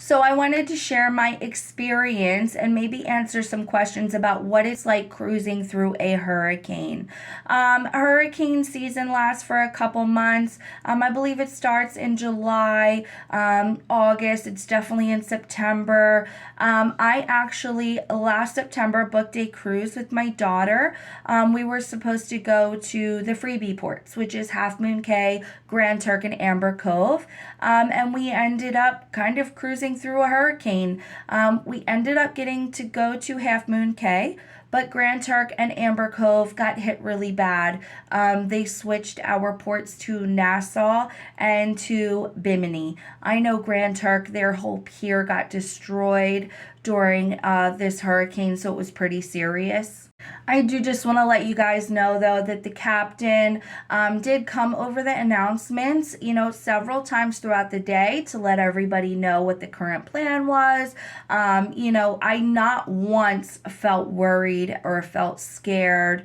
So I wanted to share my experience and maybe answer some questions about what it's like cruising through a hurricane. Hurricane season lasts for a couple months. I believe it starts in July, August. It's definitely in September. I actually last September booked a cruise with my daughter. We were supposed to go to the freebie ports, which is Half Moon Cay, Grand Turk, and Amber Cove. And we ended up kind of cruising through a hurricane. We ended up getting to go to Half Moon Cay, but Grand Turk and Amber Cove got hit really bad. They switched our ports to Nassau and to Bimini. I know Grand Turk, their whole pier got destroyed during this hurricane, so it was pretty serious. I do just want to let you guys know, though, that the captain did come over the announcements, several times throughout the day to let everybody know what the current plan was. I not once felt worried or felt scared.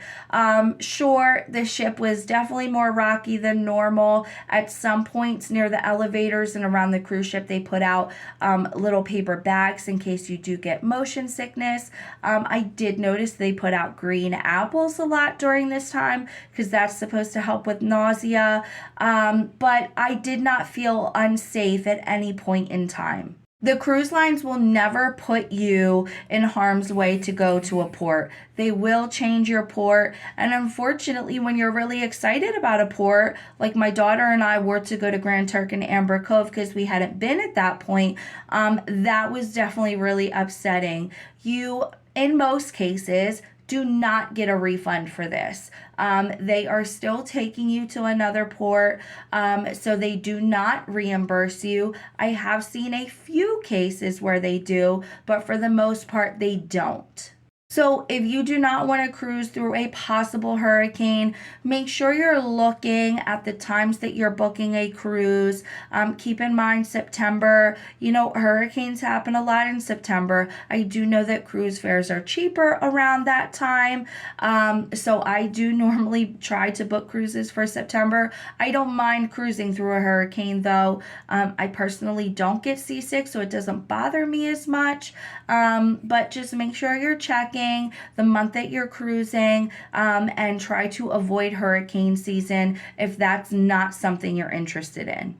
Sure, the ship was definitely more rocky than normal. At some points near the elevators and around the cruise ship, they put out little paper bags in case you do get motion sickness. I did notice they put out green apples a lot during this time because that's supposed to help with nausea. But I did not feel unsafe at any point in time. The cruise lines will never put you in harm's way to go to a port. They will change your port. And unfortunately, when you're really excited about a port, like my daughter and I were to go to Grand Turk and Amber Cove because we hadn't been at that point, that was definitely really upsetting. You, in most cases, do not get a refund for this. They are still taking you to another port, so they do not reimburse you. I have seen a few cases where they do, but for the most part, they don't. So if you do not want to cruise through a possible hurricane, make sure you're looking at the times that you're booking a cruise. Keep in mind September, hurricanes happen a lot in September. I do know that cruise fares are cheaper around that time. So I do normally try to book cruises for September. I don't mind cruising through a hurricane though. I personally don't get seasick, so it doesn't bother me as much. But just make sure you're checking the month that you're cruising, and try to avoid hurricane season if that's not something you're interested in.